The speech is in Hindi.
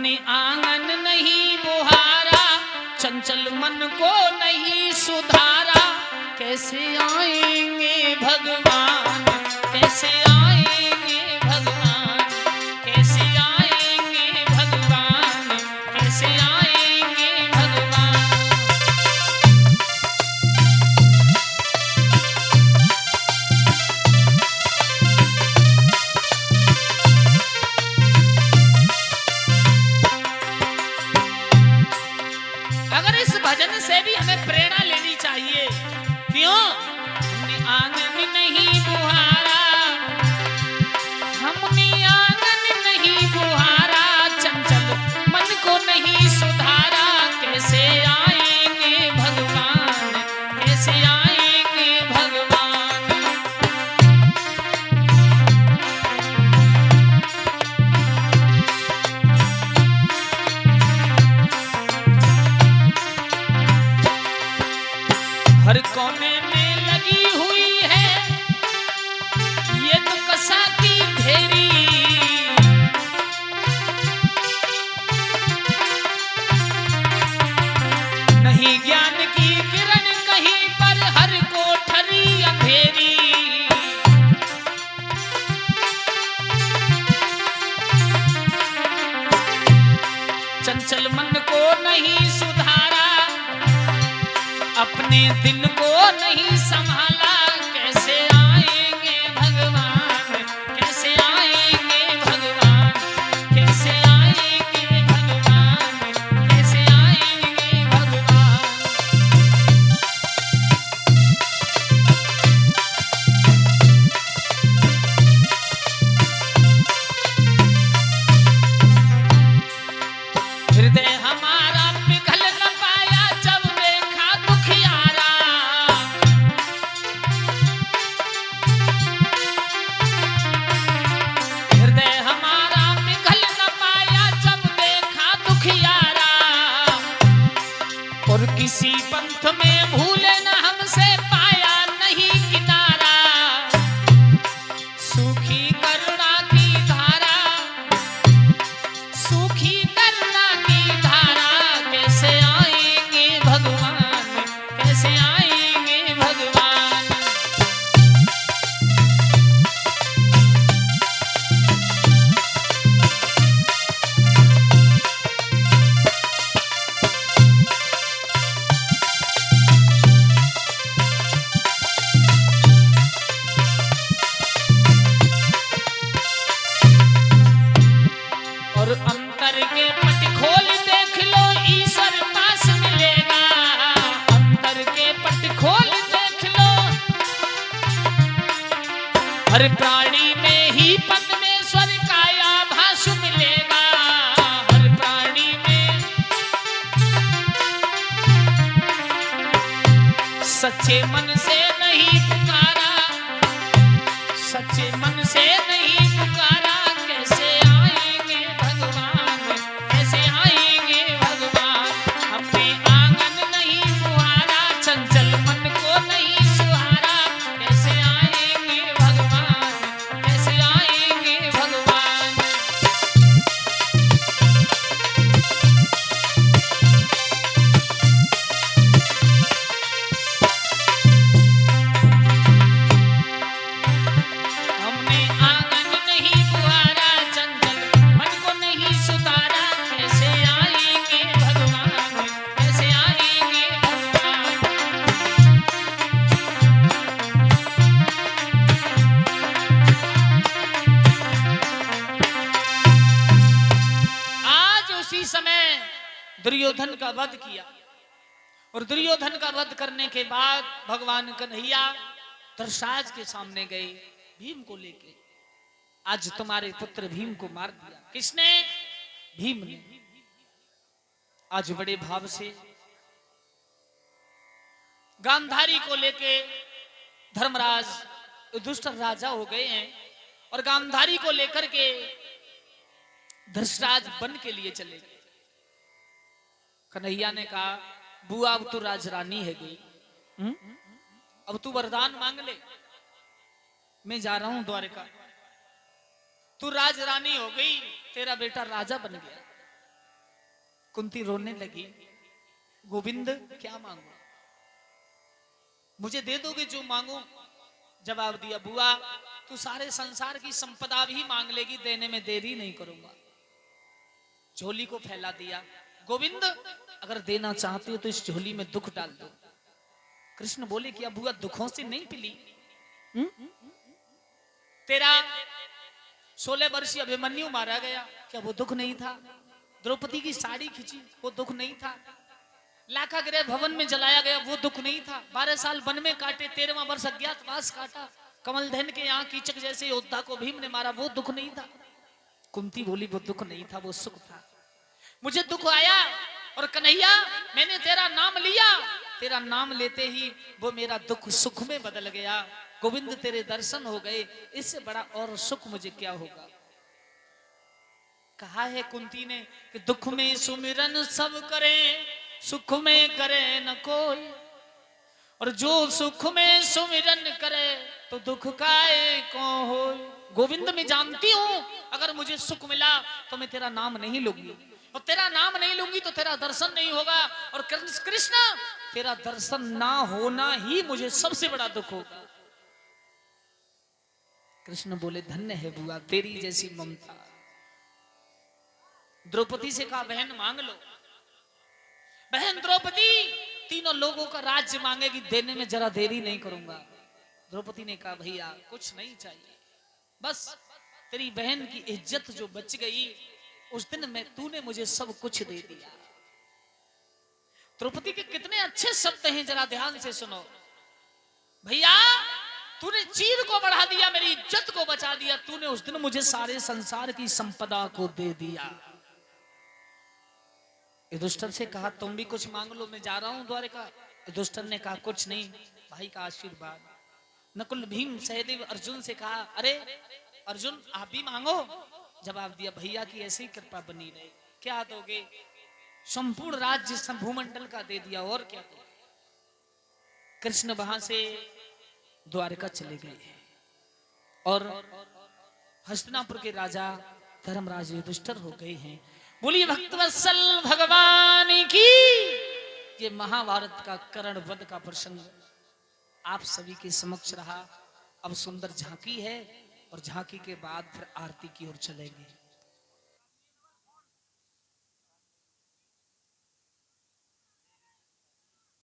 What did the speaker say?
हमने आंगन नहीं बुहारा, चंचल मन को नहीं सुधारा, कैसे आएंगे भगवान, कैसे आएंगे भगवान, कैसे आएंगे भगवान, कैसे आएंगे भगवान। अगर इस भजन से भी हमें प्रेरणा लेनी चाहिए, क्यों? हमने आंगन नहीं बुहारा, हमने आंगन नहीं बुहारा, चंचल मन को नहीं सुधारा, कैसे आएंगे भगवान, कैसे आएंगे भगवान। हर कोने में लगी हुई है ये तो कसा की ढेरी, नहीं ज्ञान की किरण कहीं पर, हर कोठरी अंधेरी। चंचल मन को नहीं सुधारा, अपने दिल को नहीं संभाला, कैसे आएंगे भगवान, कैसे आएंगे भगवान, कैसे आएंगे भगवान, कैसे आएंगे भगवान। हृदय हमारा पिघल न पाया जब देखा दुखियारा, हृदय हमारा पिघल न पाया जब देखा दुखियारा, और किसी पंथ में भूले न हमसे पाया नहीं किनारा, सूखी करुणा की धारा, सूखी करुणा की धारा, कैसे आएंगे भगवान, कैसे आएंगे भगवान। और अंतर के पट खोल देख लो ईश्वर पास मिलेगा, अंतर के पट खोल देख लो, हर प्राणी में ही परमेश्वर का आभास मिलेगा, हर प्राणी में। सच्चे मन से नहीं पुकारा, सच्चे मन से नहीं पुकारा, कैसे आएंगे भगवान, कैसे आएंगे भगवान। हमने आंगन नहीं बुहारा, चंचल मन को नहीं सुहारा, कैसे आएंगे भगवान, कैसे आएंगे भगवान। हमने आंगन नहीं बुहारा, चंचल मन को नहीं सुधारा, कैसे आएंगे भगवान, कैसे आएंगे भगवान। आज उसी समय दुर्योधन का वध किया, और दुर्योधन का वध करने के बाद भगवान कन्हैया धर्मराज के सामने गए भीम को लेके। आज तुम्हारे पुत्र भीम को मार दिया। किसने? भीम ने। आज बड़े भाव से गांधारी को लेके धर्मराज दुष्ट राजा हो गए हैं, और गांधारी को लेकर के धर्मराज वन के लिए चले गए। कन्हैया ने कहा, बुआ अब तू राजरानी है गई, अब तू वरदान मांग ले, मैं जा रहा हूं द्वारका, तू राजरानी हो गई, तेरा बेटा राजा बन गया। कुंती रोने लगी, गोविंद क्या मांगू, मुझे दे दोगे जो मांगू? जवाब दिया, बुआ तू सारे संसार की संपदा भी मांग लेगी, देने में देरी नहीं करूंगा। झोली को फैला दिया, गोविंद अगर देना चाहते हो तो इस झोली में दुख डाल दो। कृष्ण बोले, क्या बुआ दुखों से नहीं पिली? तेरा 16 वर्षीय अभिमन्यु मारा गया, क्या वो दुख नहीं था? द्रौपदी की साड़ी खींची, वो दुख नहीं था? लाखा गृह भवन में जलाया गया, वो दुख नहीं था? 12 साल वन में काटे, 13वां वर्ष अज्ञातवास काटा, कमलधन के यहाँ कीचक जैसे योद्धा को भीम ने मारा, वो दुख नहीं था? कुंती बोली, वो दुख नहीं था, वो सुख था। मुझे दुख आया और कन्हैया मैंने तेरा नाम लिया, तेरा नाम लेते ही वो मेरा दुख सुख में बदल गया। गोविंद तेरे दर्शन हो गए, इससे बड़ा और सुख मुझे क्या होगा? कहा है कुंती ने कि दुख में सुमिरन सब करे, सुख में करे न कोई, और जो सुख में सुमिरन करे तो दुख काहे को हो। गोविंद मैं जानती हूं अगर मुझे सुख मिला तो मैं तेरा नाम नहीं लूंगी, और तेरा नाम नहीं लूंगी तो तेरा दर्शन नहीं होगा, और कृष्ण तेरा दर्शन ना होना ही मुझे सबसे बड़ा दुख होगा। कृष्ण बोले, धन्य है बुआ तेरी जैसी ममता। द्रौपदी से कहा, बहन मांग लो। बहन द्रौपदी तीनों लोगों का राज्य मांगेगी, देने में जरा देरी नहीं करूंगा। द्रौपदी ने कहा, भैया कुछ नहीं चाहिए, बस तेरी बहन की इज्जत जो बच गई उस दिन में तूने मुझे सब कुछ दे दिया। द्रौपदी के कितने अच्छे शब्द हैं, जरा ध्यान से सुनो। भैया तूने चीर को बढ़ा दिया, मेरी इज्जत को बचा दिया, तूने उस दिन मुझे सारे संसार की संपदा को दे दिया। युधिष्ठिर से कहा, तुम भी कुछ मांग लो, मैं जा रहा हूं द्वारका। युधिष्ठिर ने कहा, कुछ नहीं, भाई का आशीर्वाद। नकुल भीम सहदेव अर्जुन से कहा, अरे अर्जुन आप भी मांगो। जवाब दिया, भैया की ऐसी कृपा बनी रहे। क्या दोगे? संपूर्ण राज्य भूमंडल का दे दिया, और क्या दो? कृष्ण वहां से द्वारका चले गए और हस्तिनापुर के राजा धर्मराज युधिष्ठिर हो गए हैं। बोलिए भक्तवत्सल भगवान की। ये महाभारत का कर्ण वध का प्रसंग आप सभी के समक्ष रहा। अब सुंदर झांकी है और झांकी के बाद फिर आरती की ओर चलेंगे।